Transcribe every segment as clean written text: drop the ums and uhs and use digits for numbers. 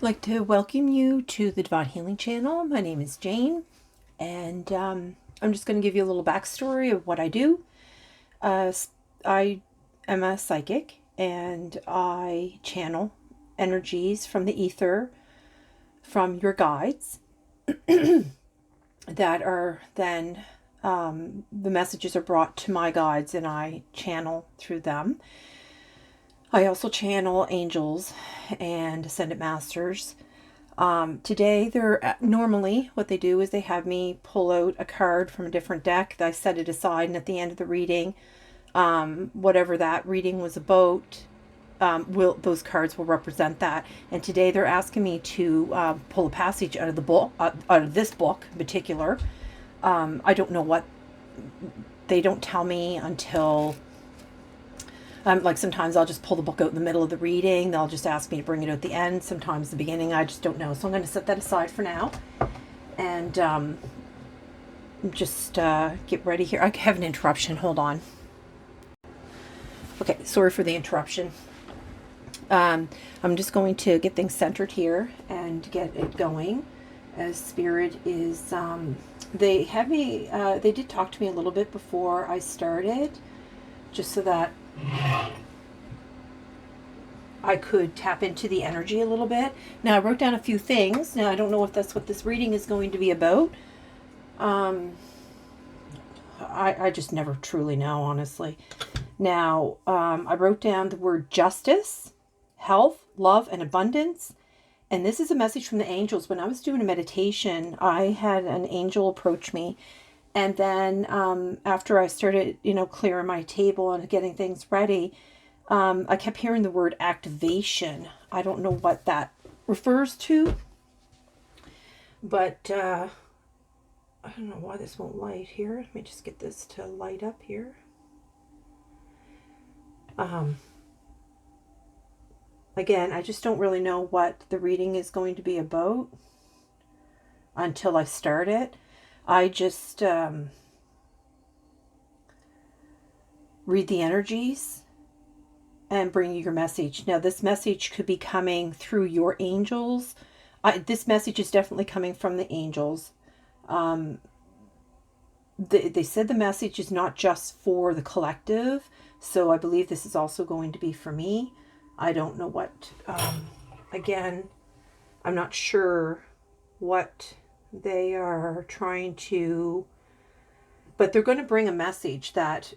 like to welcome you to the Divine Healing Channel. My name is Jane, and I'm just going to give you a little backstory of what I do. I am a psychic, and I channel energies from the ether from your guides that are then the messages are brought to my guides, and I channel through them. I also channel angels and ascended masters. Today, they're normally what they do is they have me pull out a card from a different deck. I set it aside, and at the end of the reading, whatever that reading was about, those cards will represent that. And today, they're asking me to pull a passage out of the book, out of this book in particular. I don't know what they don't tell me until. Like sometimes I'll just pull the book out in the middle of the reading. They'll just ask me to bring it out at the end. Sometimes the beginning, I just don't know. So I'm going to set that aside for now. And just get ready here. I have an interruption. Hold on. Okay, sorry for the interruption. I'm just going to get things centered here and get it going. As Spirit is, they had me, they did talk to me a little bit before I started, just so that I could tap into the energy a little bit. Now, I wrote down a few things. Now, I don't know if that's what this reading is going to be about. I just never truly know, honestly. Now, I wrote down the word justice, health, love, and abundance. And this is a message from the angels. When I was doing a meditation, I had an angel approach me. And then after I started, clearing my table and getting things ready, I kept hearing the word activation. I don't know what that refers to, but I don't know why this won't light here. Let me just get this to light up here. Again, I just don't really know what the reading is going to be about until I start it. I just read the energies and bring you your message. Now, this message could be coming through your angels. This message is definitely coming from the angels. They said the message is not just for the collective, so I believe this is also going to be for me. I don't know what, again, I'm not sure what they are trying to, but they're going to bring a message that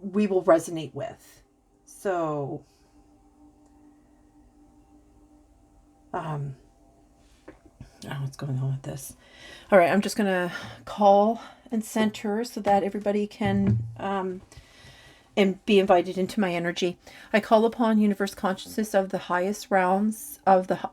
we will resonate with. So, what's going on with this? All right, I'm just going to call and center so that everybody can and be invited into my energy. I call upon universe consciousness of the highest realms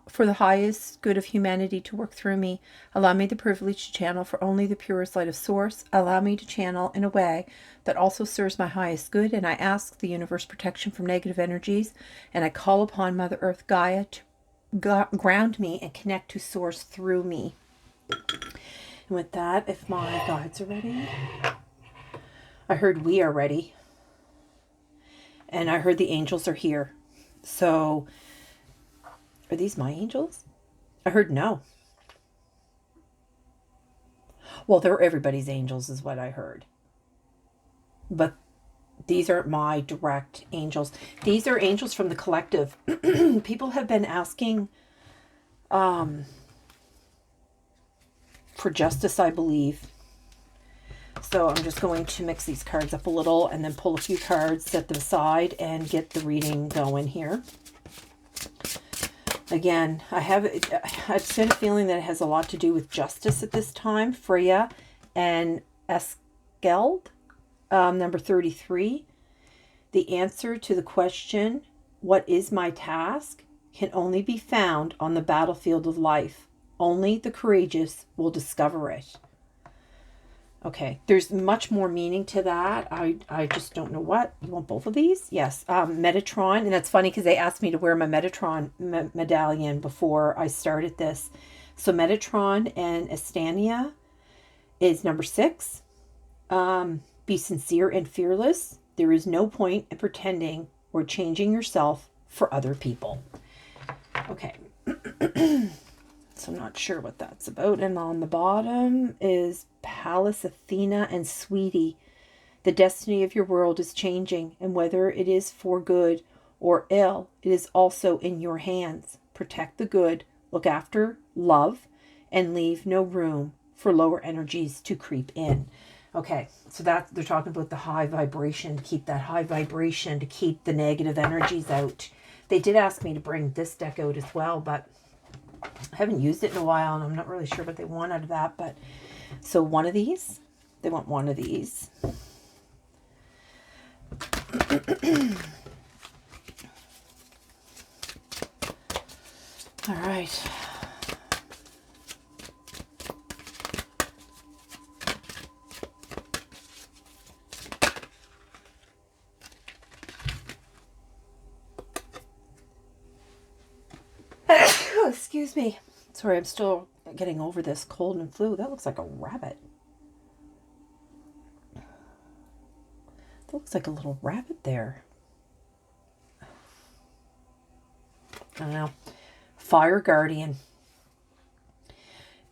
for the highest good of humanity to work through me. Allow me the privilege to channel for only the purest light of source. Allow me to channel in a way that also serves my highest good. And I ask the universe protection from negative energies. And I call upon Mother Earth Gaia to ground me and connect to source through me. And with that, if my guides are ready, I heard we are ready. And I heard the angels are here. So, are these my angels? I heard no. Well, they're everybody's angels is what I heard. But these aren't my direct angels. These are angels from the collective. People have been asking for justice, I believe. So I'm just going to mix these cards up a little and then pull a few cards, set them aside, and get the reading going here. Again, I've said a feeling that it has a lot to do with justice at this time. Freya and Eskeld, number 33. The answer to the question, what is my task, can only be found on the battlefield of life. Only the courageous will discover it. Okay, there's much more meaning to that. I just don't know what. You want both of these? Yes. Metatron. And that's funny because they asked me to wear my Metatron medallion before I started this. So Metatron and Estania is number 6. Be sincere and fearless. There is no point in pretending or changing yourself for other people. Okay. So I'm not sure what that's about. And on the bottom is Pallas, Athena, and Sweetie. The destiny of your world is changing, and whether it is for good or ill, it is also in your hands. Protect the good, look after love, and leave no room for lower energies to creep in. Okay, so that they're talking about the high vibration, to keep that high vibration, to keep the negative energies out. They did ask me to bring this deck out as well, but I haven't used it in a while, and I'm not really sure what they want out of that. But so one of these, they want one of these. All right. Excuse me. Sorry, I'm still getting over this cold and flu. That looks like a rabbit. That looks like a little rabbit there. I don't know. Fire Guardian.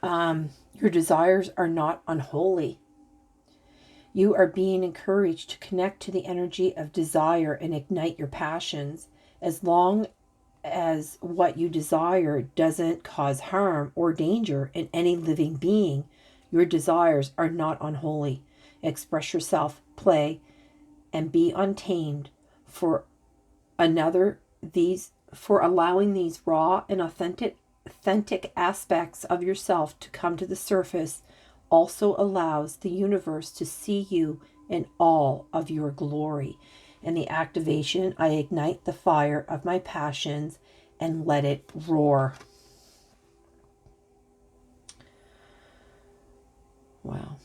Your desires are not unholy. You are being encouraged to connect to the energy of desire and ignite your passions. As long as what you desire doesn't cause harm or danger in any living being, your desires are not unholy. Express yourself, play, and be untamed for allowing these raw and authentic aspects of yourself to come to the surface also allows the universe to see you in all of your glory. In the activation, I ignite the fire of my passions and let it roar. Wow.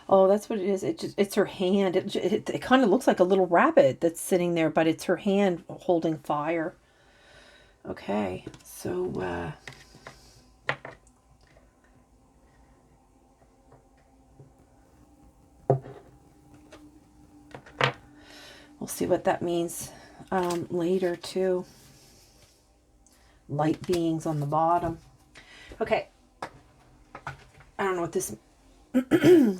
Oh, that's what it is. It's her hand. It kind of looks like a little rabbit that's sitting there, but it's her hand holding fire. Okay, so we'll see what that means later too. Light beings on the bottom. Okay, I don't know what this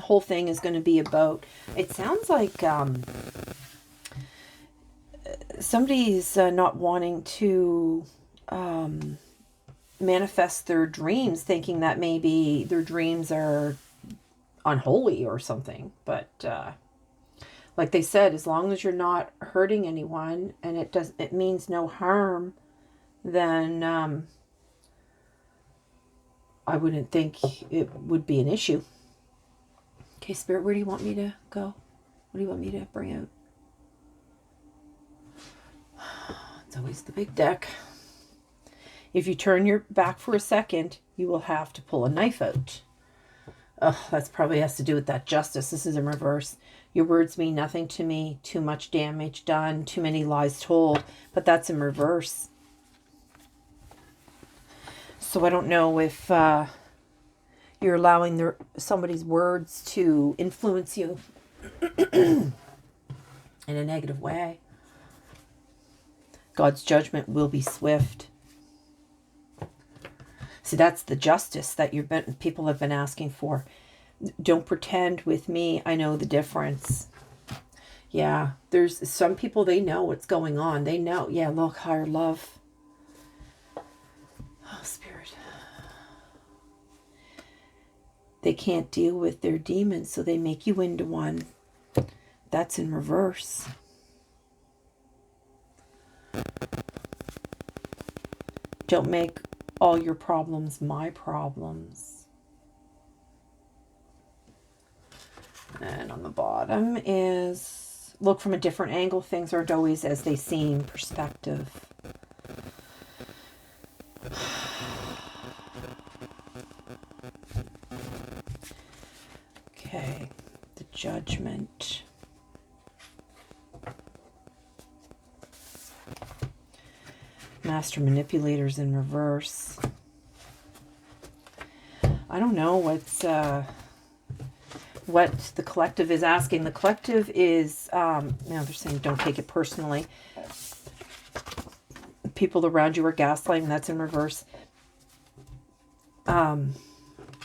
whole thing is going to be about. It sounds like somebody's not wanting to manifest their dreams, thinking that maybe their dreams are unholy or something. But like they said, as long as you're not hurting anyone and it means no harm, then I wouldn't think it would be an issue. Okay, Spirit, where do you want me to go? What do you want me to bring out? It's always the big deck. If you turn your back for a second, you will have to pull a knife out. Oh, that probably has to do with that justice. This is in reverse. Your words mean nothing to me. Too much damage done. Too many lies told. But that's in reverse. So I don't know if you're allowing somebody's words to influence you in a negative way. God's judgment will be swift. See, that's the justice that people have been asking for. Don't pretend with me. I know the difference. Yeah, there's some people, they know what's going on. They know. Yeah, look, higher love. Oh, Spirit. They can't deal with their demons, so they make you into one. That's in reverse. Don't make all your problems my problems. And on the bottom is look from a different angle. Things aren't always as they seem. Perspective. Okay, the Judgment. Master Manipulators in reverse. I don't know what the collective is asking. The collective is, they're saying don't take it personally. people around you are gaslighting. That's in reverse.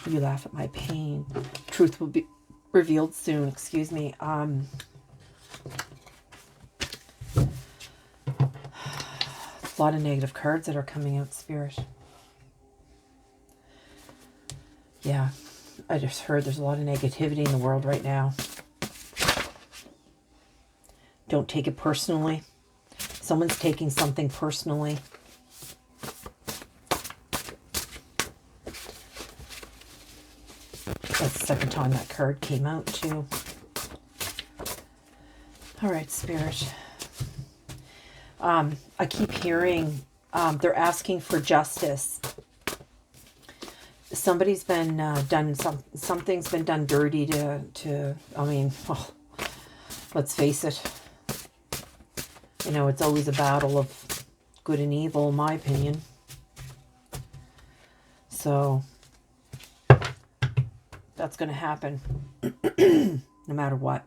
You laugh at my pain. Truth will be revealed soon. Excuse me. A lot of negative cards that are coming out, Spirit. Yeah, I just heard there's a lot of negativity in the world right now. Don't take it personally. Someone's taking something personally. That's the second time that card came out too. All right, Spirit. I keep hearing they're asking for justice. Somebody's been something's been done dirty to I mean, oh, let's face it. You know, it's always a battle of good and evil, in my opinion. So that's going to happen no matter what.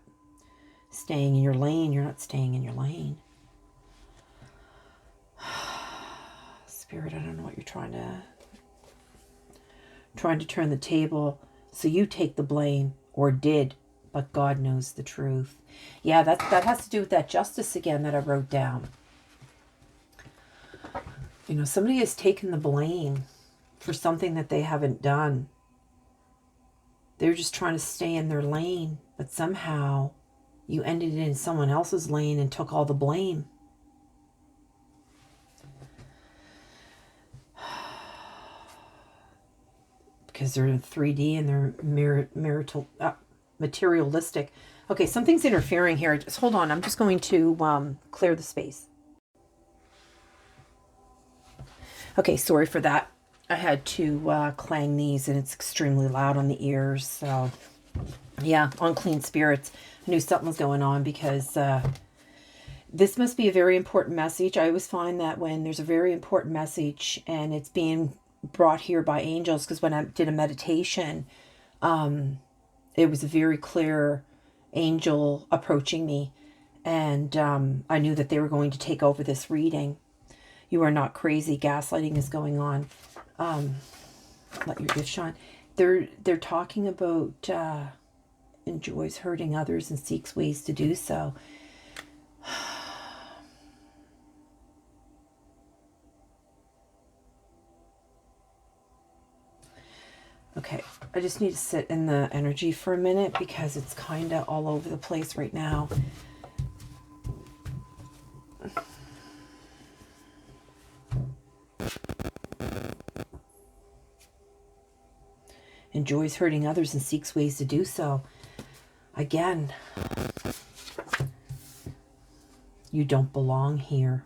Staying in your lane, you're not staying in your lane. Spirit, I don't know what you're trying to turn the table so you take the blame, or did, but God knows the truth. Yeah, that has to do with that justice again that I wrote down. You know, somebody has taken the blame for something that they haven't done. They're just trying to stay in their lane, but somehow you ended in someone else's lane and took all the blame. Because they're in 3D and they're materialistic. Okay, something's interfering here. Just hold on. I'm just going to clear the space. Okay, sorry for that. I had to clang these, and it's extremely loud on the ears. So, yeah, unclean spirits. I knew something was going on because this must be a very important message. I always find that when there's a very important message and it's being brought here by angels, because when I did a meditation, it was a very clear angel approaching me, and I knew that they were going to take over this reading. You are not crazy. Gaslighting is going on. Let your gift shine. They're talking about enjoys hurting others and seeks ways to do so. Okay, I just need to sit in the energy for a minute because it's kind of all over the place right now. Enjoys hurting others and seeks ways to do so. Again, you don't belong here.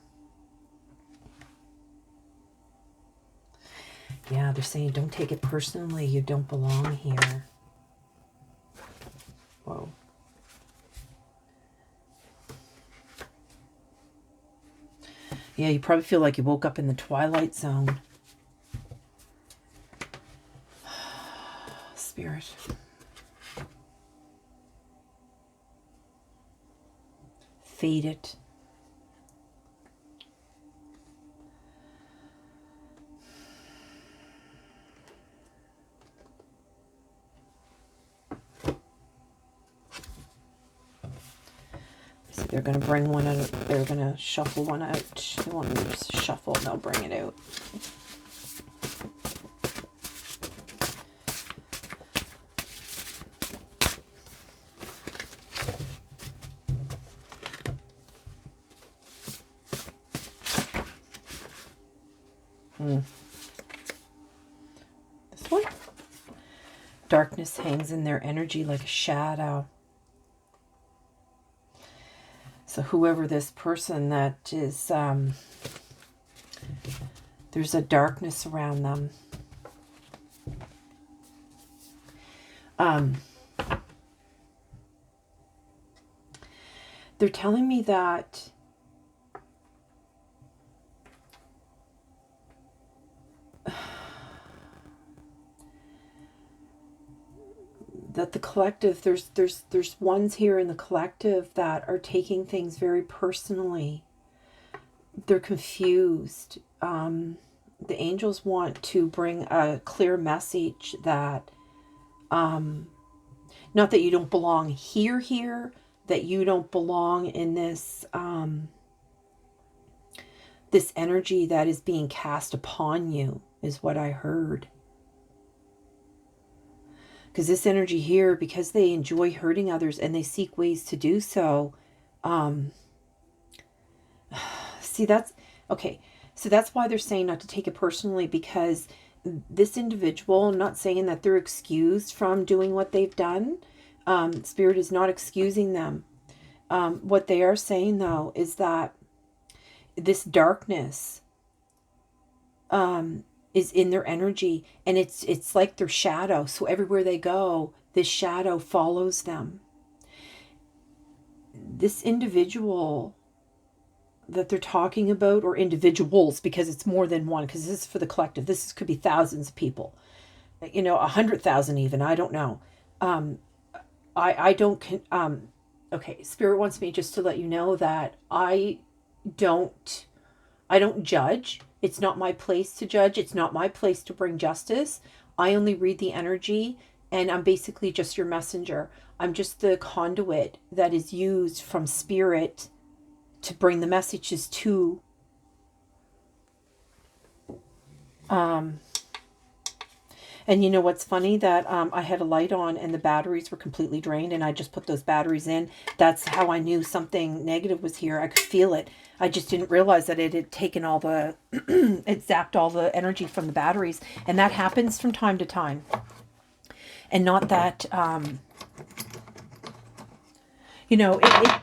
Yeah, they're saying don't take it personally. You don't belong here. Whoa. Yeah, you probably feel like you woke up in the twilight zone. Spirit. Fade it. So they're going to bring one out. They're going to shuffle one out. They won't just shuffle and they'll bring it out. This one? Darkness hangs in their energy like a shadow. So whoever this person that is, there's a darkness around them. They're telling me that the collective, there's ones here in the collective that are taking things very personally. they're confused. The angels want to bring a clear message that, not that you don't belong here, that you don't belong in this, this energy that is being cast upon you, is what I heard. Because this energy here, because they enjoy hurting others and they seek ways to do so, see, that's, okay, so that's why they're saying not to take it personally, because this individual, I'm not saying that they're excused from doing what they've done. Spirit is not excusing them. What they are saying, though, is that this darkness is in their energy, and it's like their shadow. So everywhere they go, this shadow follows them. This individual that they're talking about, or individuals, because it's more than one, because this is for the collective. This could be thousands of people, 100,000 even. I don't know. I don't. Okay, Spirit wants me just to let you know that I don't judge. It's not my place to judge. It's not my place to bring justice. I only read the energy, and I'm basically just your messenger. I'm just the conduit that is used from Spirit to bring the messages to and you know what's funny, that I had a light on and the batteries were completely drained, and I just put those batteries in. That's how I knew something negative was here. I could feel it. I just didn't realize that it had taken all the it zapped all the energy from the batteries, and that happens from time to time. And not that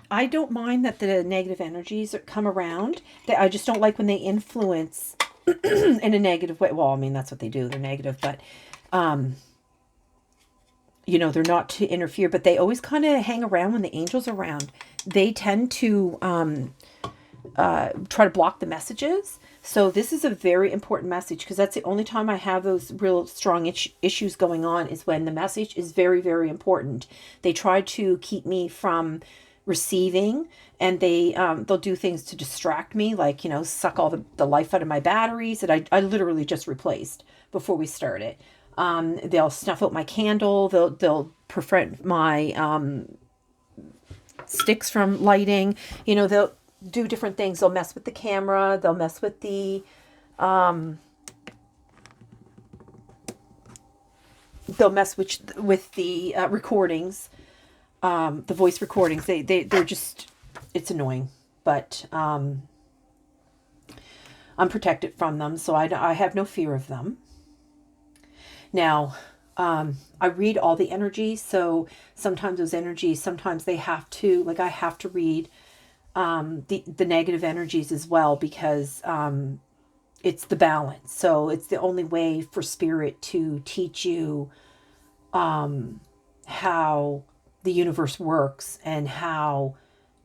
I don't mind that the negative energies come around. I just don't like when they influence in a negative way. Well, I mean, that's what they do. They're negative, but, they're not to interfere, but they always kind of hang around when the angel's around. They tend to try to block the messages. So this is a very important message, because that's the only time I have those real strong issues going on, is when the message is very, very important. They try to keep me from receiving, and they'll do things to distract me, like, suck all the life out of my batteries that I literally just replaced before we started. They'll snuff out my candle. They'll prevent my sticks from lighting. They'll do different things. They'll mess with the camera. They'll mess with the recordings, the voice recordings. They're just, it's annoying, but I'm protected from them, so I have no fear of them. Now, I read all the energies, so sometimes those energies, sometimes they have to, like, I have to read the negative energies as well, because it's the balance. So it's the only way for Spirit to teach you how the universe works, and how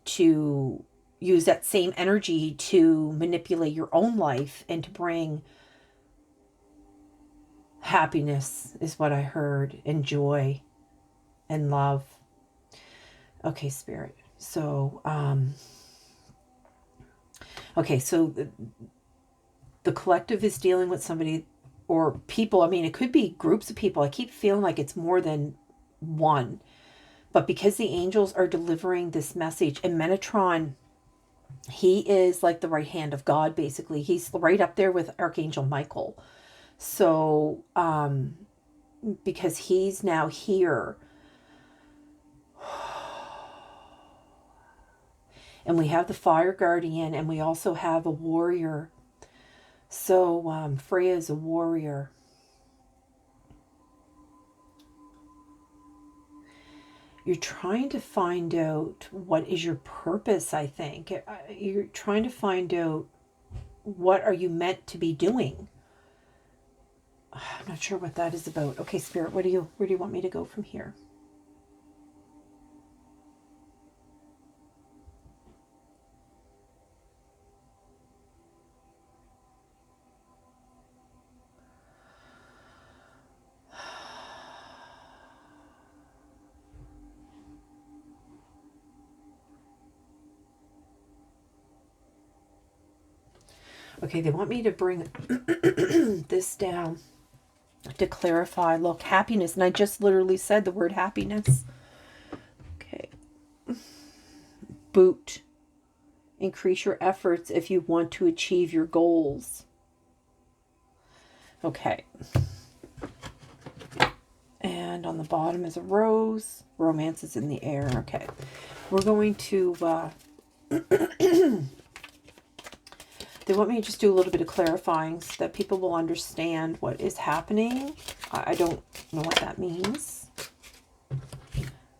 to use that same energy to manipulate your own life and to bring happiness, is what I heard, and joy and love. Okay, Spirit. So, okay, so the collective is dealing with somebody or people. I mean, it could be groups of people. I keep feeling like it's more than one. But because the angels are delivering this message, and Metatron, he is like the right hand of God, basically. He's right up there with Archangel Michael. So, because he's now here. And we have the fire guardian, and we also have a warrior. So Freya is a warrior. You're trying to find out what is your purpose, I think. You're trying to find out what are you meant to be doing. I'm not sure what that is about. Okay, Spirit, where do you want me to go from here? Okay, they want me to bring this down to clarify. Look, happiness. And I just literally said the word happiness. Okay. Boot. Increase your efforts if you want to achieve your goals. Okay. And on the bottom is a rose. Romance is in the air. Okay. We're going to... they want me to just do a little bit of clarifying so that people will understand what is happening. I don't know what that means.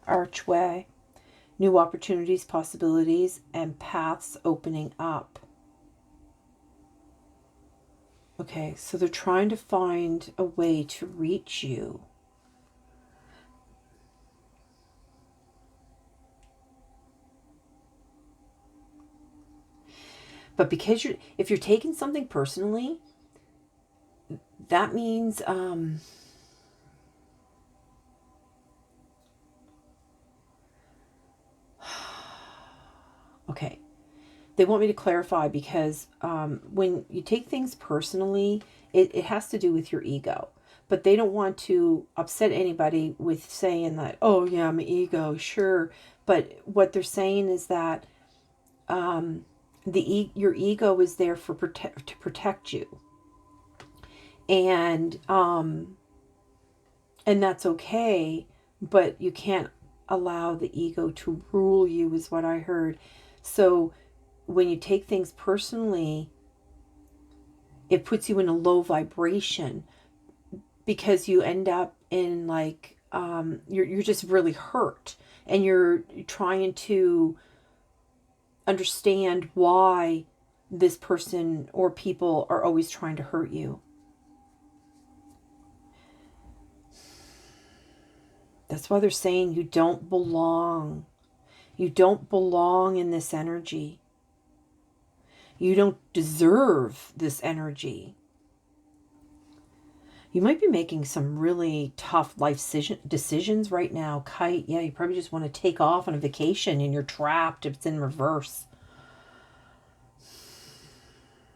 Archway. New opportunities, possibilities, and paths opening up. Okay, so they're trying to find a way to reach you. But because if you're taking something personally, that means okay. They want me to clarify because when you take things personally, it has to do with your ego. But they don't want to upset anybody with saying that, oh yeah, my ego, sure. But what they're saying is that your ego is there to protect you, and that's okay. But you can't allow the ego to rule you, is what I heard. So when you take things personally, it puts you in a low vibration because you end up in like you're just really hurt, and you're trying to understand why this person or people are always trying to hurt you. That's why they're saying you don't belong. You don't belong in this energy. You don't deserve this energy. You might be making some really tough life decisions right now, Kite. Yeah, you probably just want to take off on a vacation and you're trapped if it's in reverse.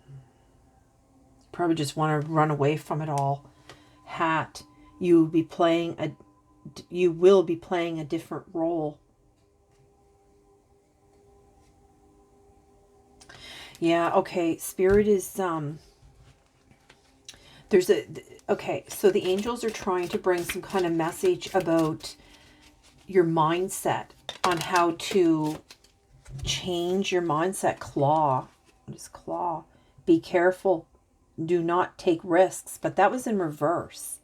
You probably just want to run away from it all. Hat, you will be playing a different role. Yeah, okay. Spirit is okay, so the angels are trying to bring some kind of message about your mindset, on how to change your mindset. Claw. What is claw? Be careful. Do not take risks. But that was in reverse.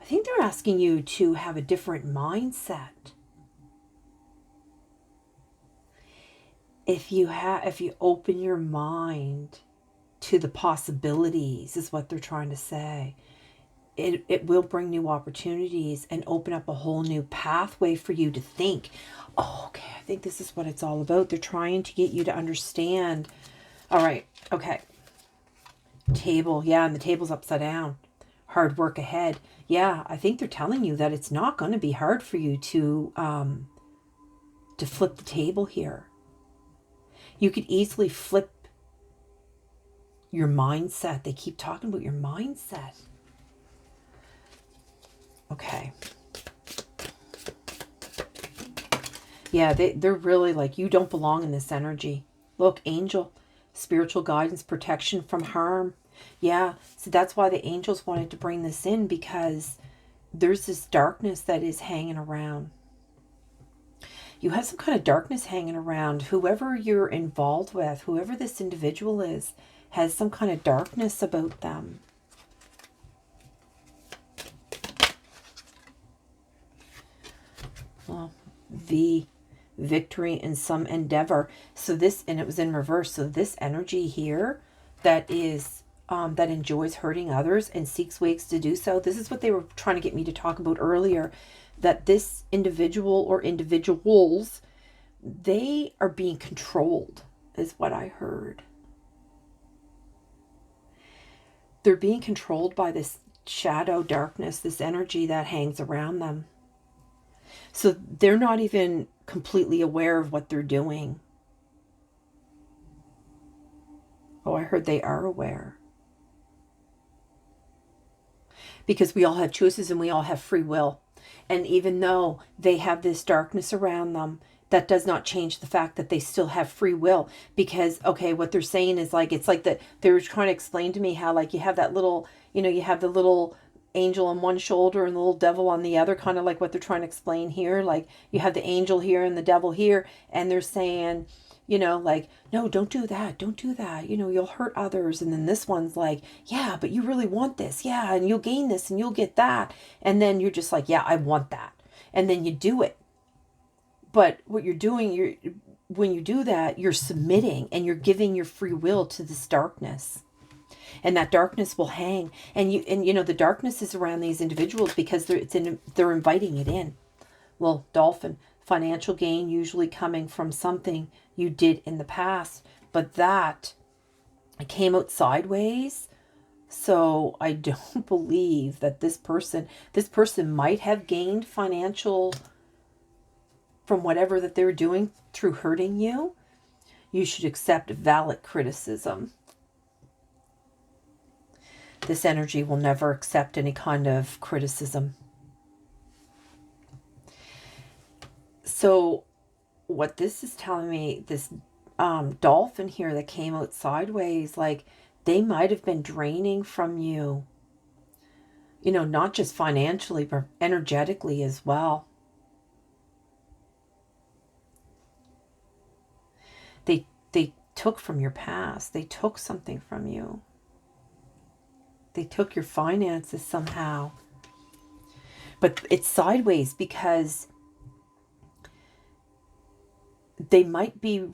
I think they're asking you to have a different mindset. If you open your mind to the possibilities, is what they're trying to say. It will bring new opportunities and open up a whole new pathway for you to think, oh, okay, I think this is what it's all about. They're trying to get you to understand. All right, okay. Table, yeah, and the table's upside down. Hard work ahead. Yeah, I think they're telling you that it's not going to be hard for you to flip the table here. You could easily flip your mindset. They keep talking about your mindset. Okay. Yeah, they're really like, you don't belong in this energy. Look, angel, spiritual guidance, protection from harm. Yeah, so that's why the angels wanted to bring this in, because there's this darkness that is hanging around. You have some kind of darkness hanging around. Whoever you're involved with, whoever this individual is, has some kind of darkness about them. Well, the victory in some endeavor. So this, and it was in reverse. So this energy here that is, that enjoys hurting others and seeks ways to do so. This is what they were trying to get me to talk about earlier, that this individual or individuals, they are being controlled, is what I heard. They're being controlled by this shadow darkness, this energy that hangs around them. So they're not even completely aware of what they're doing. Oh, I heard they are aware. Because we all have choices and we all have free will. And even though they have this darkness around them, that does not change the fact that they still have free will. Because, okay, what they're saying is like, it's like that they were trying to explain to me how, like, you have that little, you know, you have the little angel on one shoulder and the little devil on the other, kind of like what they're trying to explain here. Like, you have the angel here and the devil here, and they're saying, you know, like, no, don't do that. Don't do that. You know, you'll hurt others. And then this one's like, yeah, but you really want this. Yeah. And you'll gain this and you'll get that. And then you're just like, yeah, I want that. And then you do it. But what you're doing, when you do that, you're submitting and you're giving your free will to this darkness. And that darkness will hang. And you know, the darkness is around these individuals because they're inviting it in. Well, dolphin, financial gain usually coming from something you did in the past, but that came out sideways. So I don't believe that this person might have gained financial from whatever that they're doing through hurting you. You should accept valid criticism. This energy will never accept any kind of criticism. So what this is telling me, this dolphin here that came out sideways, like, they might have been draining from you, you know, not just financially, but energetically as well. They took from your past. They took something from you. They took your finances somehow. But it's sideways because they might be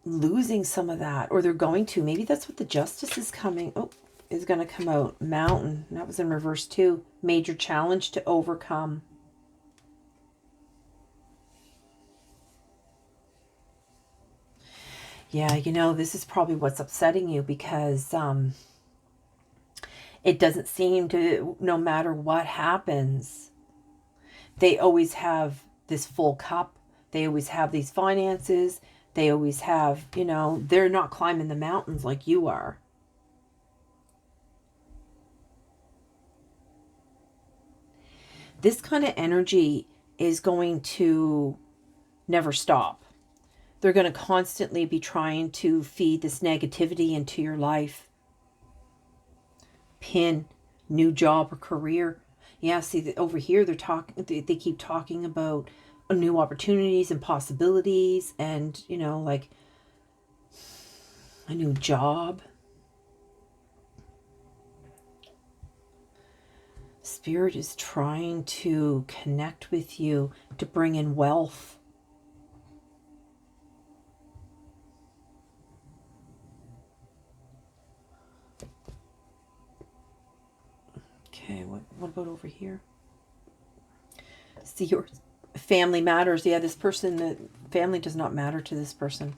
losing some of that, or they're going to. Maybe that's what the justice is coming. Oh, is going to come out. Mountain. That was in reverse too. Major challenge to overcome. Yeah, you know, this is probably what's upsetting you because it doesn't seem to, no matter what happens, they always have this full cup. They always have these finances. They always have, you know, they're not climbing the mountains like you are. This kind of energy is going to never stop. They're going to constantly be trying to feed this negativity into your life. Pin, new job or career. Yeah, see, over here they're talking. They keep talking about new opportunities and possibilities, and, you know, like a new job. Spirit is trying to connect with you to bring in wealth. Okay, what about over here? See, your family matters. Yeah, this person, the family does not matter to this person.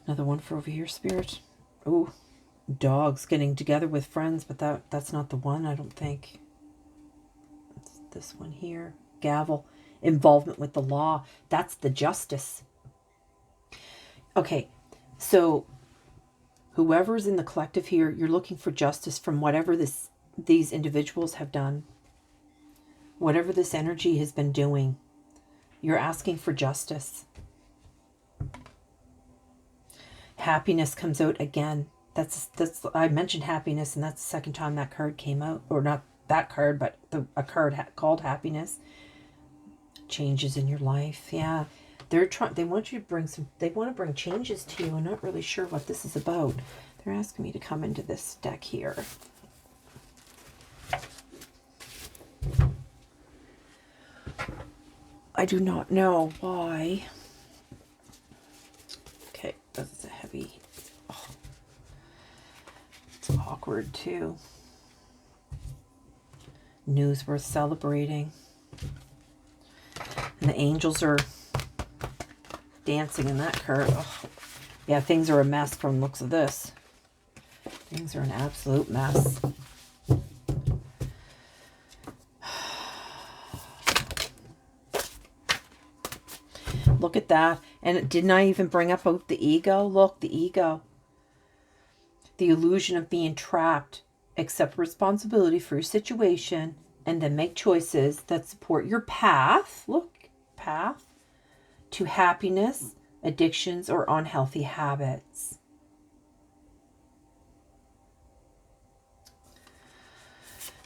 Another one for over here, Spirit. Oh, dogs getting together with friends, but that's not the one, I don't think. It's this one here. Gavel. Involvement with the law. That's the justice. Okay, so whoever's in the collective here, you're looking for justice from whatever these individuals have done. Whatever this energy has been doing, you're asking for justice. Happiness comes out again. That's I mentioned happiness, and that's the second time that card came out, or not that card, but a card called happiness. Changes in your life, yeah. They want you to bring they want to bring changes to you. I'm not really sure what this is about. They're asking me to come into this deck here. I do not know why. Okay, that's a heavy. Oh, it's awkward too. News worth celebrating. And the angels are dancing in that card. Oh, yeah, things are a mess from the looks of this. Things are an absolute mess. Look at that. And didn't I even bring up out the ego? Look, the ego. The illusion of being trapped. Accept responsibility for your situation and then make choices that support your path. Look, path to happiness, addictions, or unhealthy habits.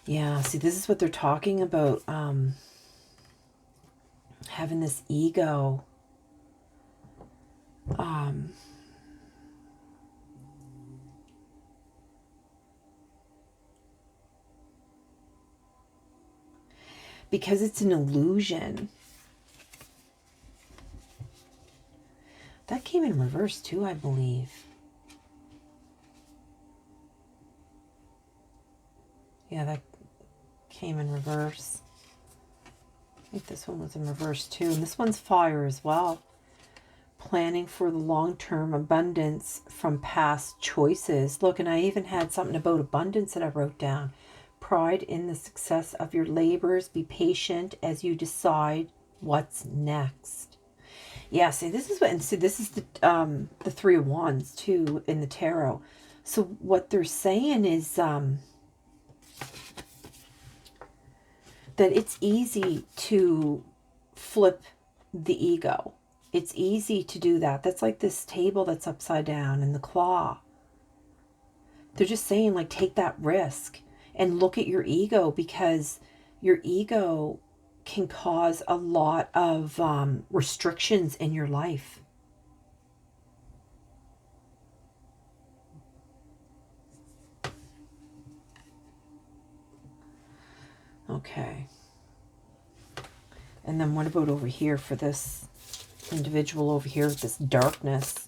Yeah, see, this is what they're talking about. Having this ego. Because it's an illusion. That came in reverse too, I believe. Yeah, that came in reverse. I think this one was in reverse too. And this one's fire as well. Planning for the long-term abundance from past choices. Look, and I even had something about abundance that I wrote down. Pride in the success of your labors. Be patient as you decide what's next. Yeah, see, this is what, and see, this is the Three of Wands too in the tarot. So what they're saying is that it's easy to flip the ego. It's easy to do that. That's like this table that's upside down and the claw. They're just saying, like, take that risk and look at your ego, because your ego can cause a lot of restrictions in your life. Okay. And then what about over here for this individual over here, this darkness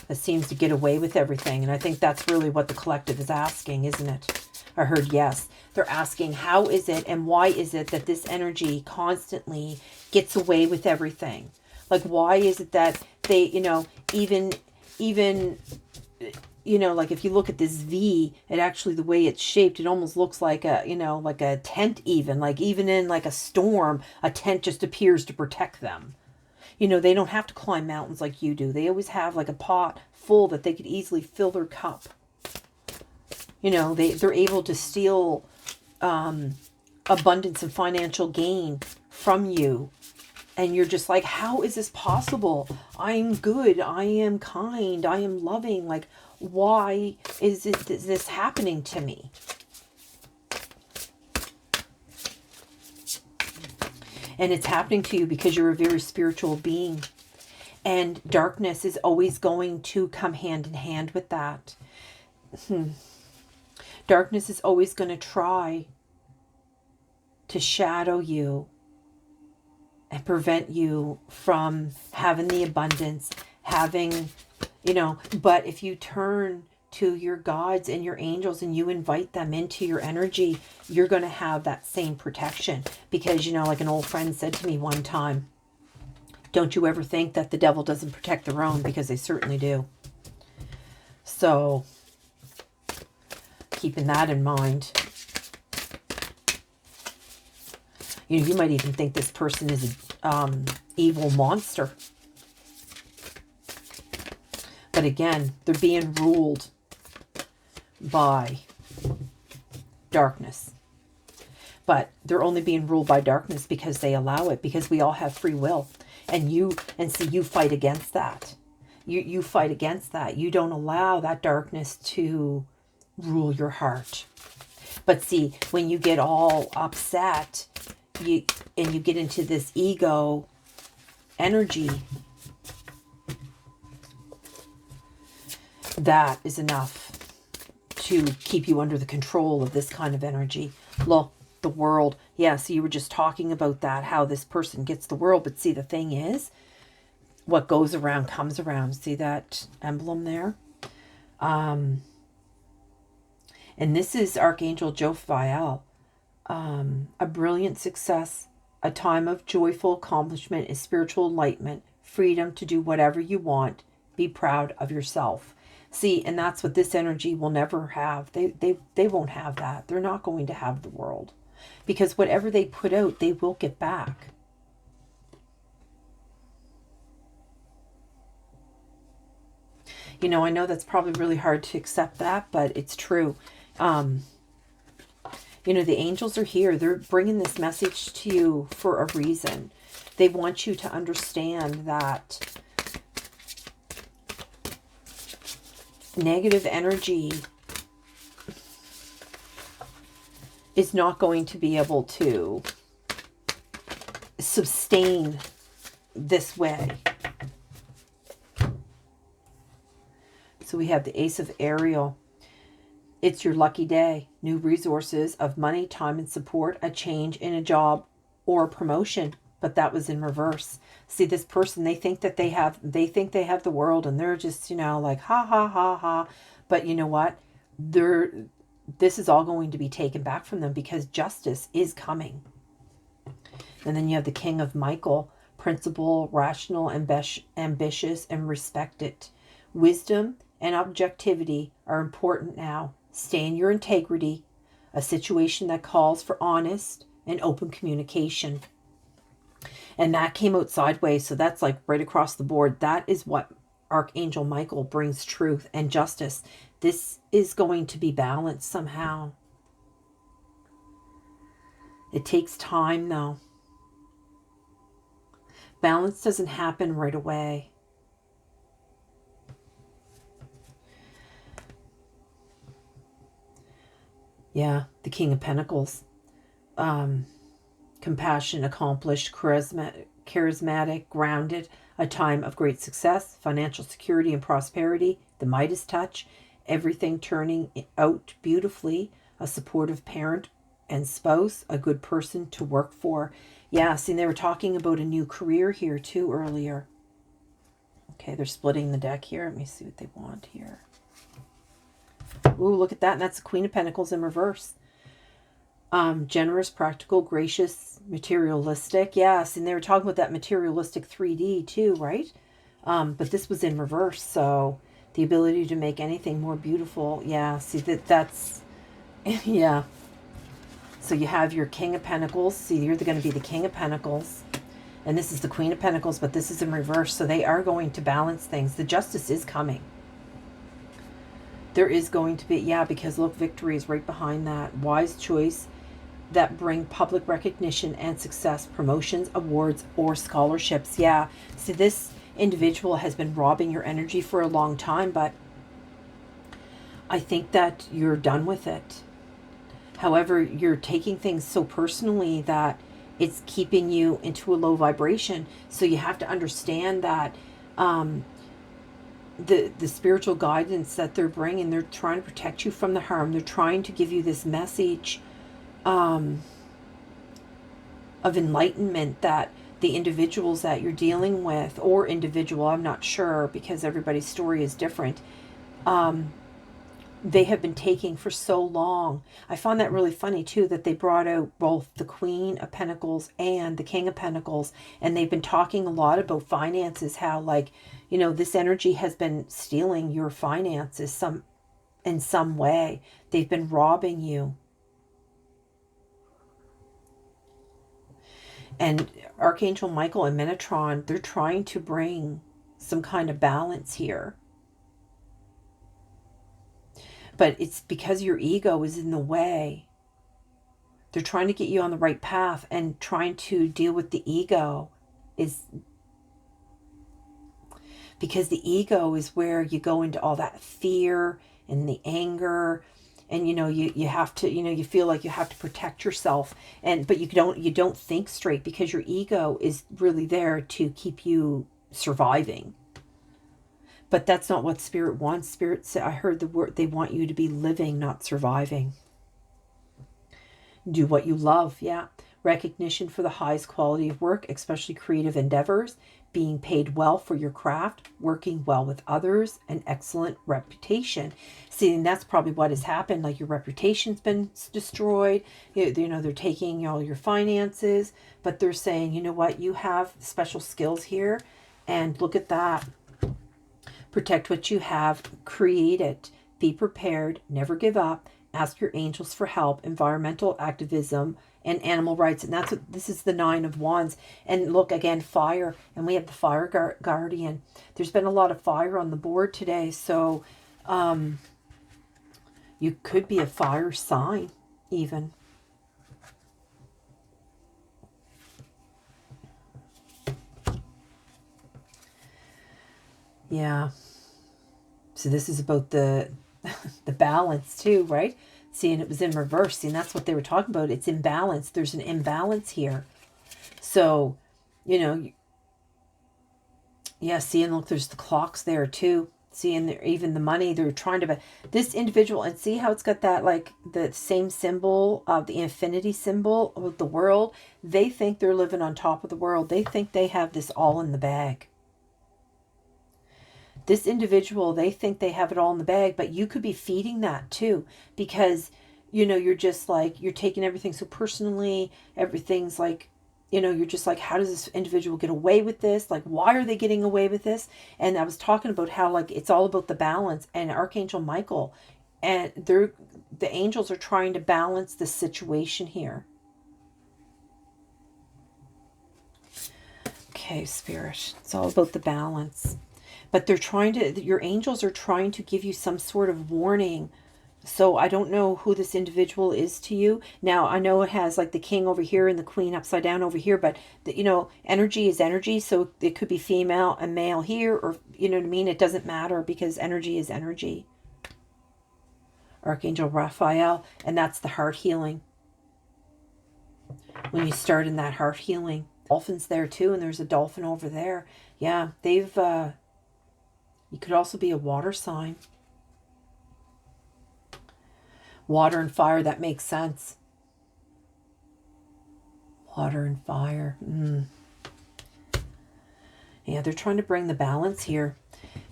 that seems to get away with everything? And I think that's really what the collective is asking, isn't it? I heard yes. They're asking, how is it and why is it that this energy constantly gets away with everything? Like, why is it that they, you know, even, you know, like if you look at this V, it actually, the way it's shaped, it almost looks like a, you know, like a tent even. Like even in like a storm, a tent just appears to protect them. You know, they don't have to climb mountains like you do. They always have like a pot full that they could easily fill their cup. You know, they're able to steal abundance and financial gain from you. And you're just like, how is this possible? I'm good. I am kind. I am loving. Like, why is this happening to me? And it's happening to you because you're a very spiritual being. And darkness is always going to come hand in hand with that. Darkness is always going to try to shadow you and prevent you from having the abundance, having, you know, but if you turn to your guides and your angels and you invite them into your energy, you're going to have that same protection. Because, you know, like an old friend said to me one time, don't you ever think that the devil doesn't protect their own, because they certainly do. So keeping that in mind, you know, you might even think this person is an evil monster. But again, they're being ruled by darkness. But they're only being ruled by darkness because they allow it, because we all have free will. And you fight against that. You fight against that. You don't allow that darkness to rule your heart. But see, when you get all upset, you get into this ego energy, that is enough to keep you under the control of this kind of energy. Look, the world. Yeah, so you were just talking about that, how this person gets the world. But see, the thing is, what goes around comes around. See that emblem there? And this is Archangel Jophiel. A brilliant success, a time of joyful accomplishment is spiritual enlightenment, freedom to do whatever you want, be proud of yourself. See, and that's what this energy will never have. They won't have that. They're not going to have the world, because whatever they put out, they will get back. You know, I know that's probably really hard to accept that, but it's true. You know, the angels are here. They're bringing this message to you for a reason. They want you to understand that negative energy is not going to be able to sustain this way. So we have the Ace of Ariel. It's your lucky day. New resources of money, time, and support. A change in a job or a promotion. But that was in reverse. See, this person, they think they have the world, and they're just, you know, like ha ha ha ha. But you know what? This is all going to be taken back from them because justice is coming. And then you have the King of Michael, principled, rational, ambitious, and respected. Wisdom and objectivity are important now. Stay in your integrity, a situation that calls for honest and open communication. And that came out sideways, so that's like right across the board. That is what Archangel Michael brings, truth and justice. This is going to be balanced somehow. It takes time, though. Balance doesn't happen right away. Yeah, the King of Pentacles. Compassion, accomplished, charismatic, grounded, a time of great success, financial security and prosperity, the Midas touch, everything turning out beautifully, a supportive parent and spouse, a good person to work for. Yeah, see, they were talking about a new career here too earlier. Okay, they're splitting the deck here. Let me see what they want here. Ooh, look at that. And that's the Queen of Pentacles in reverse. Generous, practical, gracious, materialistic. Yes, and they were talking about that materialistic 3D too, right? But this was in reverse, so the ability to make anything more beautiful. Yeah, see, that's yeah. So you have your King of Pentacles. See, you're going to be the King of Pentacles. And this is the Queen of Pentacles, but this is in reverse. So they are going to balance things. The justice is coming. There is going to be, yeah, because look, victory is right behind that. Wise choice that bring public recognition and success, promotions, awards, or scholarships. Yeah, see, this individual has been robbing your energy for a long time, but I think that you're done with it. However, you're taking things so personally that it's keeping you into a low vibration. So you have to understand that the spiritual guidance that they're bringing, they're trying to protect you from the harm. They're trying to give you this message of enlightenment that the individuals that you're dealing with, or individual, I'm not sure because everybody's story is different, they have been taking for so long. I found that really funny too, that they brought out both the Queen of Pentacles and the King of Pentacles, and they've been talking a lot about finances, how, like, you know, this energy has been stealing your finances in some way. They've been robbing you. And Archangel Michael and Metatron, they're trying to bring some kind of balance here. But it's because your ego is in the way. They're trying to get you on the right path, and trying to deal with the ego is because the ego is where you go into all that fear and the anger, and you know, you have to, you know, you feel like you have to protect yourself, but you don't think straight because your ego is really there to keep you surviving. But that's not what Spirit wants. Spirit said, I heard the word, they want you to be living, not surviving. Do what you love, yeah. Recognition for the highest quality of work, especially creative endeavors, being paid well for your craft, working well with others, an excellent reputation. See, and that's probably what has happened. Like, your reputation's been destroyed. You know, they're taking all your finances, but they're saying, you know what, you have special skills here, and look at that. Protect what you have, create it, be prepared, never give up, ask your angels for help, environmental activism, and animal rights. And that's what this is, the Nine of Wands. And look, again, fire. And we have the fire guardian. There's been a lot of fire on the board today. So you could be a fire sign even. Yeah. So this is about the balance too, right? See, and it was in reverse. See, and that's what they were talking about. It's imbalance. There's an imbalance here. So, you know, yeah, see, and look, there's the clocks there too. See, and even the money, they're trying to, this individual, and see how it's got that, like, the same symbol of the infinity symbol of the world. They think they're living on top of the world. They think they have this all in the bag. This individual, they think they have it all in the bag, but you could be feeding that too, because, you know, you're just like, you're taking everything so personally. Everything's like, you know, you're just like, how does this individual get away with this? Like, why are they getting away with this? And I was talking about how, like, it's all about the balance. And Archangel Michael, and the angels are trying to balance the situation here. Okay, Spirit, it's all about the balance. But they're trying to, your angels are trying to give you some sort of warning. So I don't know who this individual is to you. Now, I know it has like the king over here and the queen upside down over here, but you know, energy is energy. So it could be female and male here, or, you know what I mean? It doesn't matter, because energy is energy. Archangel Raphael, and that's the heart healing. When you start in that heart healing, dolphins there too, and there's a dolphin over there. Yeah, they've, you could also be a water sign. Water and fire, that makes sense. Water and fire. Yeah, they're trying to bring the balance here.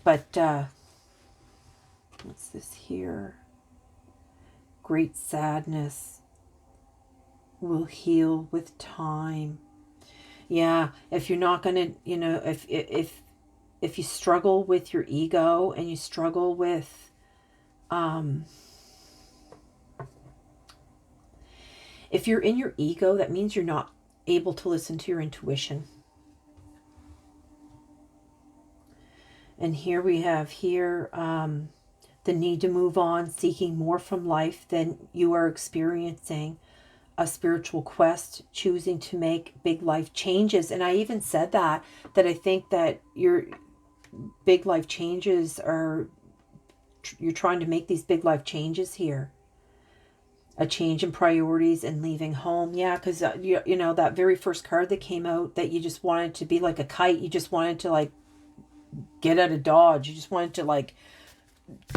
But, what's this here? Great sadness will heal with time. Yeah, if you're not going to, you know, if you struggle with your ego, and you struggle with, if you're in your ego, that means you're not able to listen to your intuition. And here we have here, the need to move on, seeking more from life than you are experiencing, a spiritual quest, choosing to make big life changes. And I even said that I think that your big life changes are, you're trying to make these big life changes here. A change in priorities and leaving home. Yeah, because, you know, that very first card that came out, that you just wanted to be like a kite. You just wanted to, like, get out of Dodge. You just wanted to, like,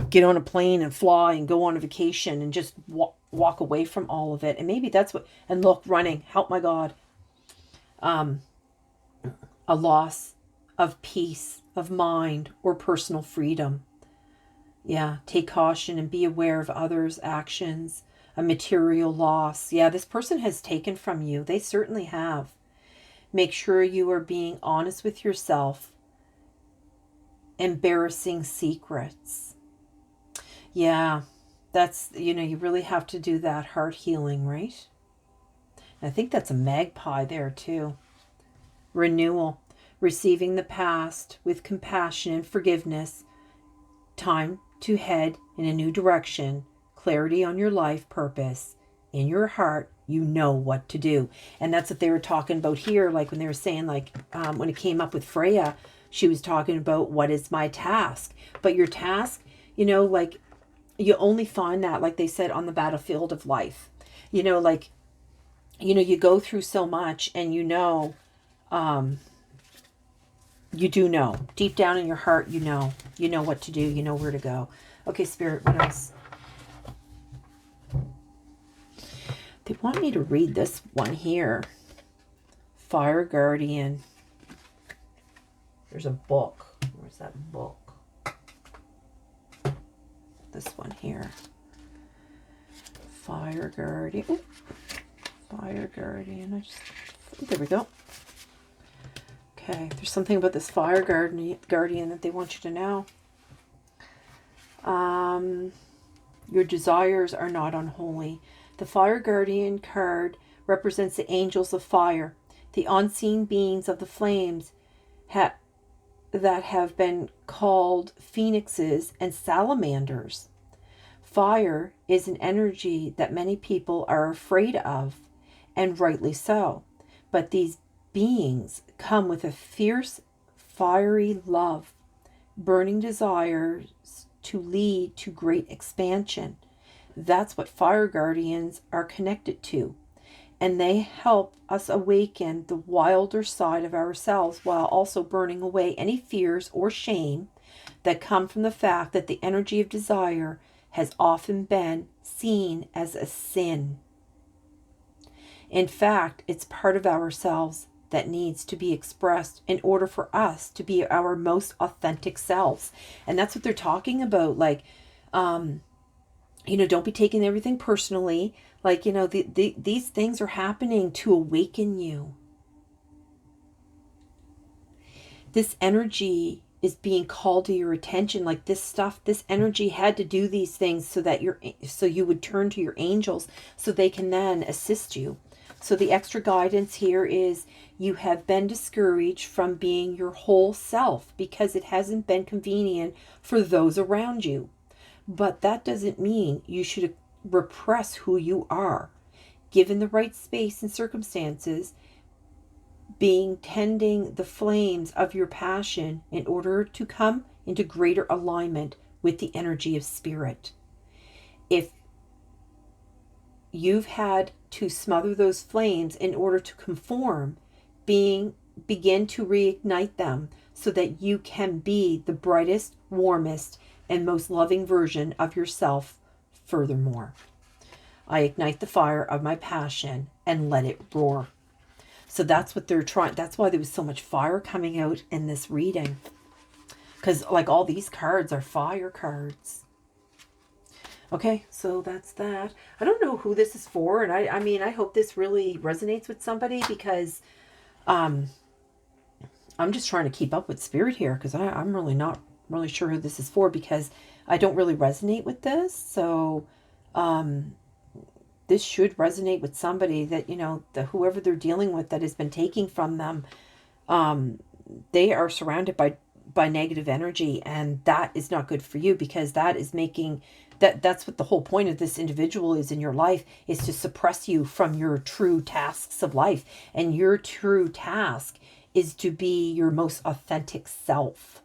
get on a plane and fly and go on a vacation and just walk away from all of it. And maybe that's what, and look, running, help my God. A loss of peace of mind or personal freedom. Yeah, take caution and be aware of others' actions. A material loss. Yeah, this person has taken from you. They certainly have. Make sure you are being honest with yourself. Embarrassing secrets. Yeah, that's, you know, you really have to do that heart healing, right? I think that's a magpie there too. Renewal. Receiving the past with compassion and forgiveness. Time to head in a new direction. Clarity on your life purpose. In your heart, you know what to do. And that's what they were talking about here. Like when they were saying, like, when it came up with Freya, she was talking about, what is my task? But your task, you know, like, you only find that, like they said, on the battlefield of life. You know, like, you know, you go through so much, and you know, you do know. Deep down in your heart, you know what to do. You know where to go. Okay, Spirit, what else? They want me to read this one here. Fire Guardian. There's a book. Where's that book? This one here. Fire Guardian. Ooh. Fire Guardian. There we go. Okay, there's something about this Fire Guardian that they want you to know. Your desires are not unholy. The Fire Guardian card represents the angels of fire, the unseen beings of the flames that have been called phoenixes and salamanders. Fire is an energy that many people are afraid of, and rightly so. But these beings come with a fierce, fiery love, burning desires to lead to great expansion. That's what fire guardians are connected to. And they help us awaken the wilder side of ourselves while also burning away any fears or shame that come from the fact that the energy of desire has often been seen as a sin. In fact, it's part of ourselves that needs to be expressed in order for us to be our most authentic selves. And that's what they're talking about. Like, don't be taking everything personally. Like, these things are happening to awaken you. This energy is being called to your attention. Like this energy had to do these things so you would turn to your angels so they can then assist you. So the extra guidance here is you have been discouraged from being your whole self because it hasn't been convenient for those around you. But that doesn't mean you should repress who you are. Given the right space and circumstances, tending the flames of your passion in order to come into greater alignment with the energy of spirit. If you've had to smother those flames in order to conform, begin to reignite them so that you can be the brightest, warmest, and most loving version of yourself. Furthermore, I ignite the fire of my passion and let it roar. So that's what they're trying. That's why there was so much fire coming out in this reading. Because like all these cards are fire cards. Okay, so that's that. I don't know who this is for. And I hope this really resonates with somebody because I'm just trying to keep up with spirit here. Because I'm really not really sure who this is for because I don't really resonate with this. So this should resonate with somebody that, whoever they're dealing with that has been taking from them. They are surrounded by negative energy, and that is not good for you because that is making that's what the whole point of this individual is in your life, is to suppress you from your true tasks of life. And your true task is to be your most authentic self.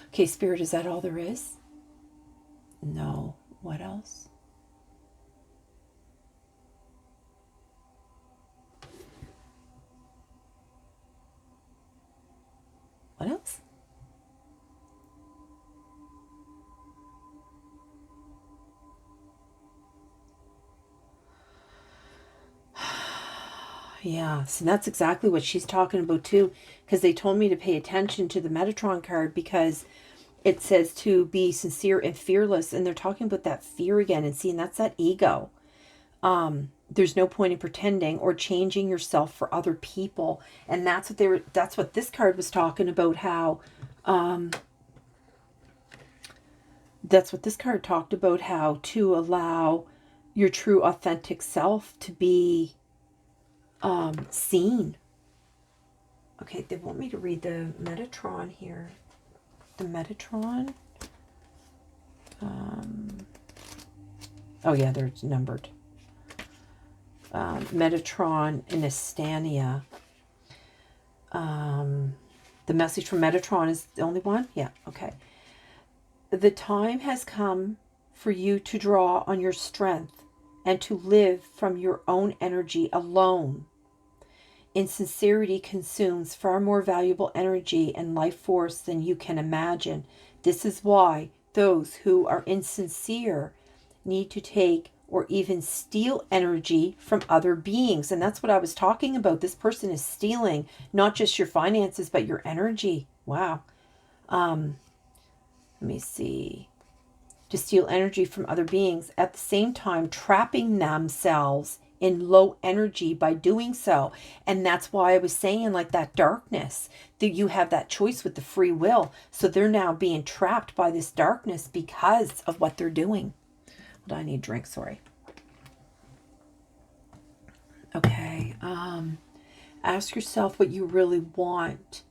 Okay, Spirit, is that all there is? No. What else? What else? Yeah, so that's exactly what she's talking about too, because they told me to pay attention to the Metatron card because it says to be sincere and fearless, and they're talking about that fear again, and seeing that's that ego. There's no point in pretending or changing yourself for other people, and that's what this card was talking about. How that's what this card talked about, how to allow your true authentic self to be seen. Okay, they want me to read the Metatron here. The Metatron. Oh yeah, they're numbered. Metatron in Estania. The message from Metatron is the only one? Yeah, okay. The time has come for you to draw on your strength and to live from your own energy alone. Insincerity consumes far more valuable energy and life force than you can imagine. This is why those who are insincere need to take or even steal energy from other beings. And that's what I was talking about. This person is stealing not just your finances, but your energy. Wow. Let me see. To steal energy from other beings, at the same time trapping themselves in low energy by doing so. And that's why I was saying, like, that darkness, that you have that choice with the free will. So they're now being trapped by this darkness because of what they're doing. Hold on, I need a drink, sorry. Okay. Ask yourself what you really want.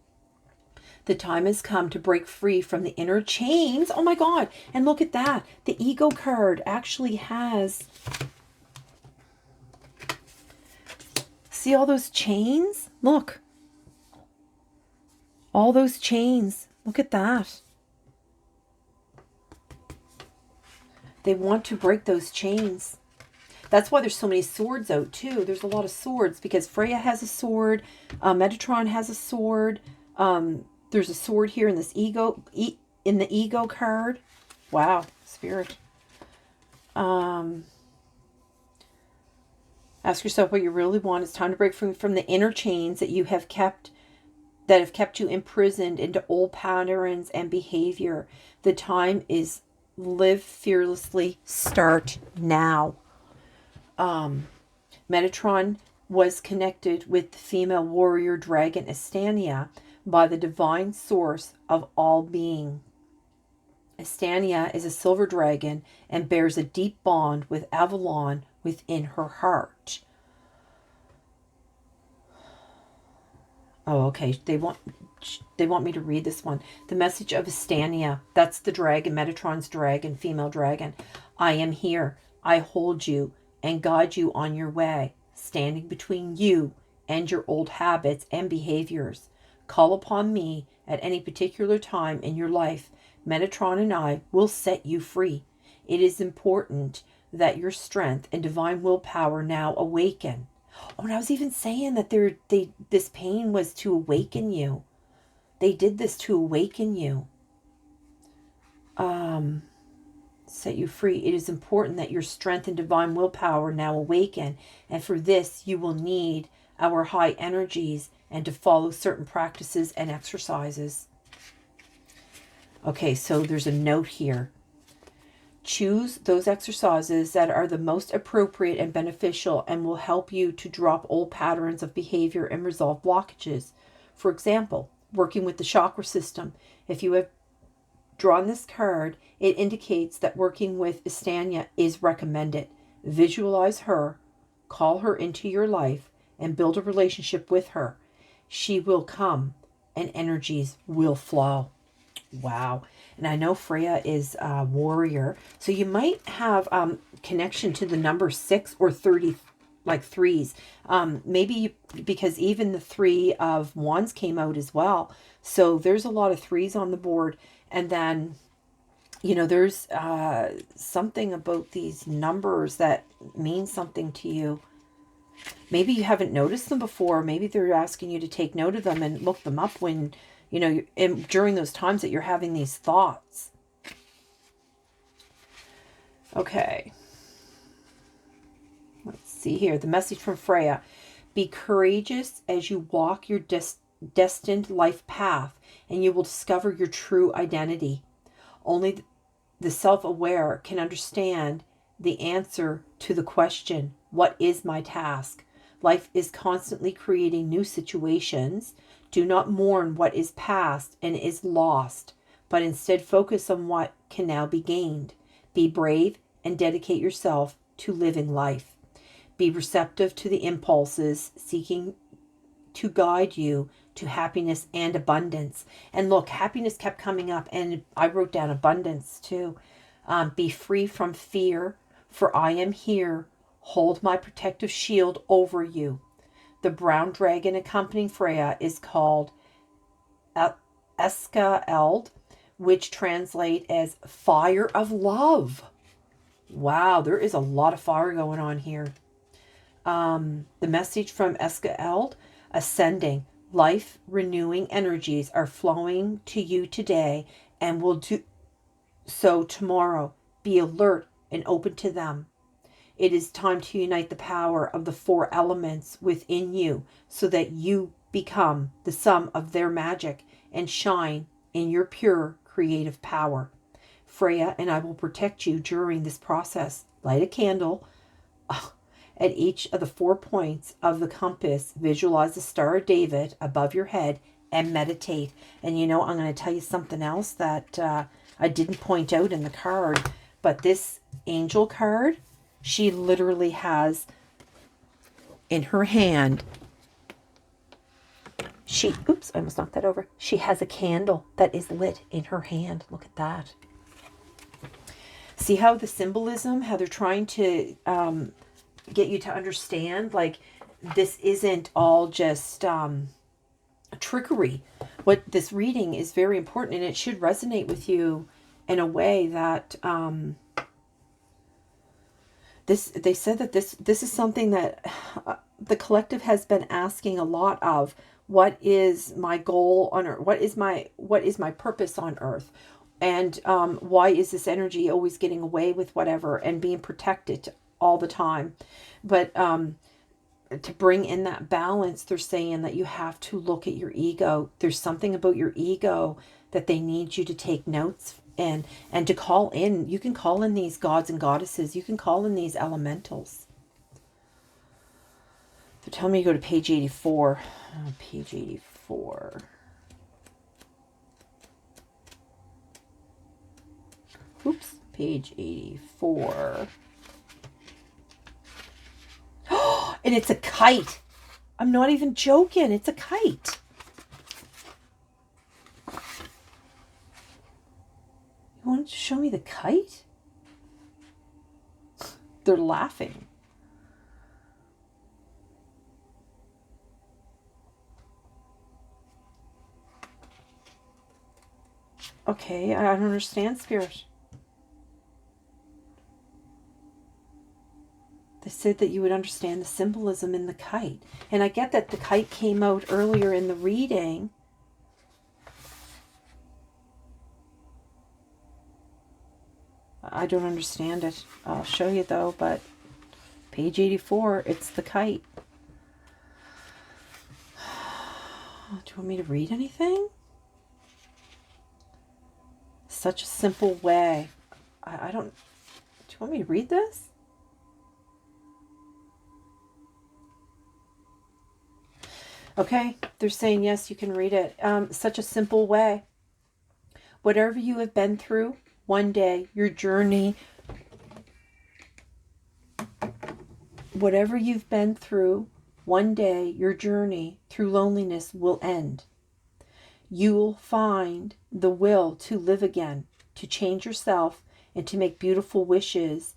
The time has come to break free from the inner chains. Oh my God. And look at that. The ego card actually has... See all those chains? Look. All those chains. Look at that. They want to break those chains. That's why there's so many swords out too. There's a lot of swords because Freya has a sword. Metatron has a sword. There's a sword here in this ego, in the ego card. Wow, Spirit. Ask yourself what you really want. It's time to break free from the inner chains that you have kept, that have kept you imprisoned into old patterns and behavior. The time is live fearlessly. Start now. Metatron was connected with the female warrior dragon Estania by the divine source of all being. Estania is a silver dragon and bears a deep bond with Avalon within her heart. Oh, okay. They want me to read this one. The message of Estania. That's the dragon, Metatron's dragon, female dragon. I am here. I hold you and guide you on your way, standing between you and your old habits and behaviors. Call upon me at any particular time in your life. Metatron and I will set you free. It is important that your strength and divine willpower now awaken. Oh, and I was even saying that this pain was to awaken you. They did this to awaken you. Set you free. It is important that your strength and divine willpower now awaken. And for this, you will need our high energies and to follow certain practices and exercises. Okay, so there's a note here. Choose those exercises that are the most appropriate and beneficial and will help you to drop old patterns of behavior and resolve blockages. For example, working with the chakra system. If you have drawn this card, it indicates that working with Estania is recommended. Visualize her, call her into your life, and build a relationship with her. She will come and energies will flow. Wow. And I know Freya is a warrior, so you might have connection to the number 6 or 30, like threes. Maybe because even the 3 of Wands came out as well. So there's a lot of threes on the board. And then, you know, there's something about these numbers that mean something to you. Maybe you haven't noticed them before. Maybe they're asking you to take note of them and look them up when, you know, during those times that you're having these thoughts. Okay. Let's see here. The message from Freya. Be courageous as you walk your destined life path, and you will discover your true identity. Only the self-aware can understand the answer to the question, what is my task? Life is constantly creating new situations. Do not mourn what is past and is lost, but instead focus on what can now be gained. Be brave and dedicate yourself to living life. Be receptive to the impulses seeking to guide you to happiness and abundance. And look, happiness kept coming up, and I wrote down abundance too. Be free from fear, for I am here. Hold my protective shield over you. The brown dragon accompanying Freya is called Eskaeld, which translate as fire of love. Wow, there is a lot of fire going on here. The message from Eskaeld, ascending. Life renewing energies are flowing to you today and will do so tomorrow. Be alert and open to them. It is time to unite the power of the 4 elements within you so that you become the sum of their magic and shine in your pure creative power. Freya and I will protect you during this process. Light a candle at each of the 4 points of the compass. Visualize the Star of David above your head and meditate. And you know, I'm going to tell you something else that I didn't point out in the card, but this angel card, she literally has in her hand. Oops, I almost knocked that over. She has a candle that is lit in her hand. Look at that. See how the symbolism, how they're trying to get you to understand, like, this isn't all just trickery. What this reading is very important, and it should resonate with you in a way that they said that this is something that the collective has been asking a lot of. What is my goal on earth? What is my purpose on earth? And why is this energy always getting away with whatever and being protected all the time? But to bring in that balance, they're saying that you have to look at your ego. There's something about your ego that they need you to take notes and to call in. You can call in these gods and goddesses. You can call in these elementals. They're telling me to go to page 84. Oh, page 84. Oops, page 84. And it's a kite. I'm not even joking. It's a kite. You want to show me the kite? They're laughing. Okay, I don't understand, Spirit. They said that you would understand the symbolism in the kite. And I get that the kite came out earlier in the reading. I don't understand it. I'll show you though, but page 84, it's the kite. Do you want me to read anything? Such a simple way. I don't... Do you want me to read this? Okay, they're saying yes, you can read it. Such a simple way. Whatever you have been through, one day your journey... Whatever you've been through, one day your journey through loneliness will end. You'll find the will to live again, to change yourself, and to make beautiful wishes,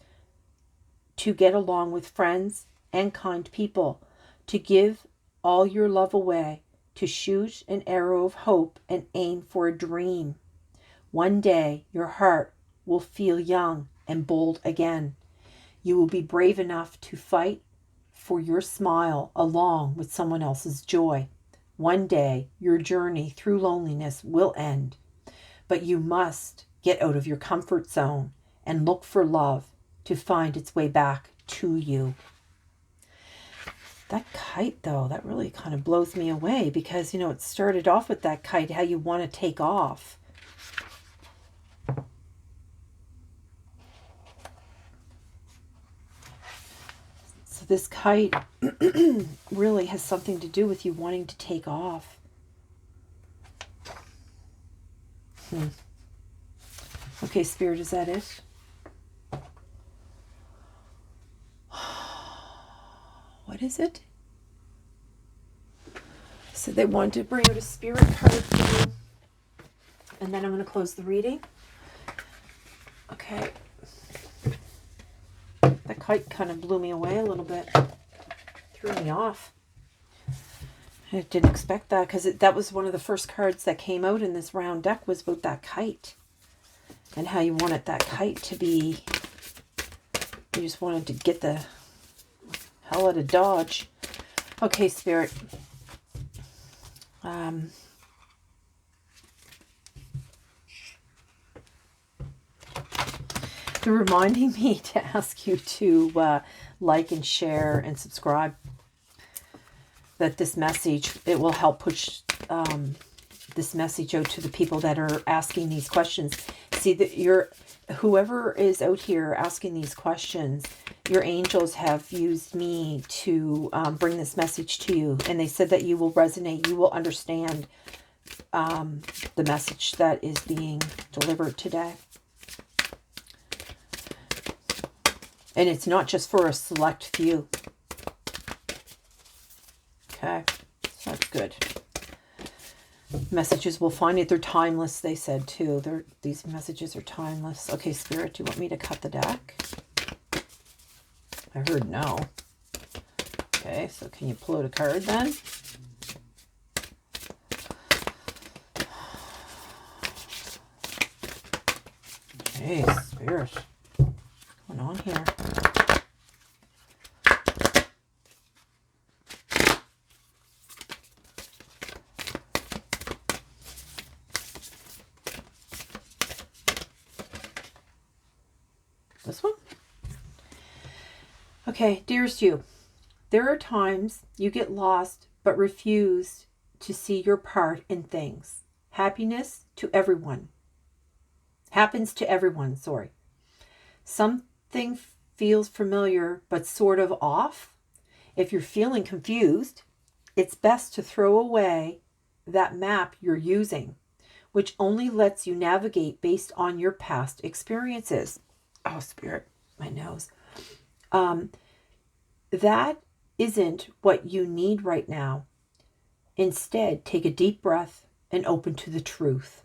to get along with friends and kind people, to give all your love away, to shoot an arrow of hope and aim for a dream. One day your heart will feel young and bold again. You will be brave enough to fight for your smile along with someone else's joy. One day, your journey through loneliness will end, but you must get out of your comfort zone and look for love to find its way back to you. That kite, though, that really kind of blows me away because, you know, it started off with that kite, how you want to take off. So this kite really has something to do with you wanting to take off. Okay, Spirit, is that it? What is it? So they wanted to bring out a spirit card for you. And then I'm going to close the reading. Okay. The kite kind of blew me away a little bit. Threw me off. I didn't expect that because that was one of the first cards that came out in this round deck was about that kite. And how you wanted that kite to be... You just wanted to get the hell out of Dodge. Okay, Spirit. They're reminding me to ask you to like and share and subscribe. That this message, it will help push this message out to the people that are asking these questions. See that whoever is out here asking these questions, your angels have used me to bring this message to you. And they said that you will resonate, you will understand the message that is being delivered today. And it's not just for a select few. Okay, so that's good. Messages will find it. They're timeless, they said too. These messages are timeless. Okay, Spirit, do you want me to cut the deck? I heard no. Okay, so can you pull out a card then? Okay, Spirit. What's going on here? This one? Okay, dearest you, there are times you get lost but refuse to see your part in things. Happiness to everyone. Happens to everyone, sorry. Something feels familiar but sort of off. If you're feeling confused, it's best to throw away that map you're using, which only lets you navigate based on your past experiences. Oh, Spirit, my nose. That isn't what you need right now. Instead, take a deep breath and open to the truth.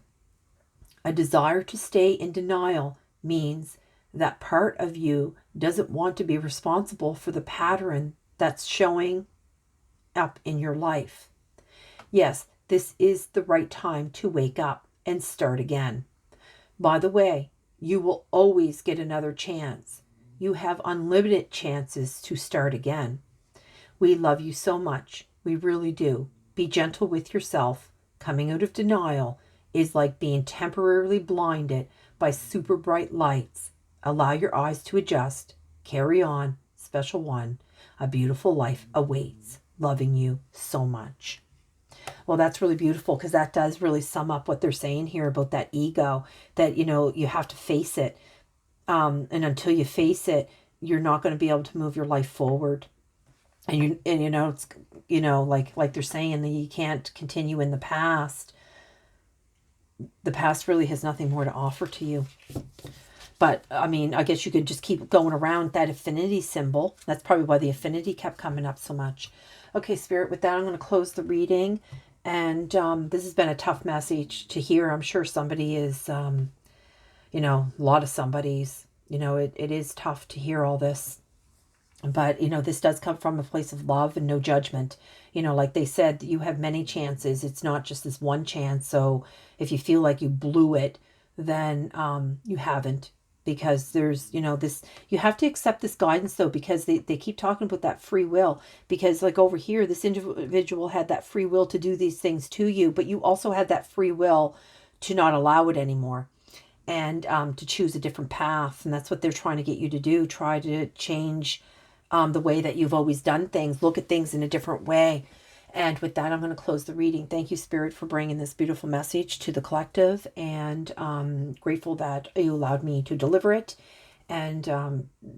A desire to stay in denial means that part of you doesn't want to be responsible for the pattern that's showing up in your life. Yes, this is the right time to wake up and start again. By the way, you will always get another chance. You have unlimited chances to start again. We love you so much. We really do. Be gentle with yourself. Coming out of denial is like being temporarily blinded by super bright lights. Allow your eyes to adjust. Carry on. Special one. A beautiful life awaits. Loving you so much. Well, that's really beautiful because that does really sum up what they're saying here about that ego, that, you know, you have to face it. And until you face it, you're not going to be able to move your life forward. And it's, like they're saying that you can't continue in the past. The past really has nothing more to offer to you. But, I mean, I guess you could just keep going around that affinity symbol. That's probably why the affinity kept coming up so much. Okay, Spirit, with that, I'm going to close the reading. And this has been a tough message to hear. I'm sure somebody is, a lot of somebody's, it is tough to hear all this. But, this does come from a place of love and no judgment. Like they said, you have many chances. It's not just this one chance. So if you feel like you blew it, then you haven't. Because there's, this, you have to accept this guidance though, because they keep talking about that free will. Because like over here, this individual had that free will to do these things to you, but you also had that free will to not allow it anymore. And to choose a different path. And that's what they're trying to get you to do. Try to change the way that you've always done things. Look at things in a different way. And with that, I'm going to close the reading. Thank you, Spirit, for bringing this beautiful message to the collective. And grateful that you allowed me to deliver it. And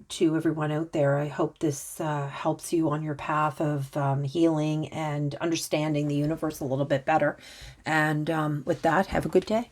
to everyone out there, I hope this helps you on your path of healing and understanding the universe a little bit better. And with that, have a good day.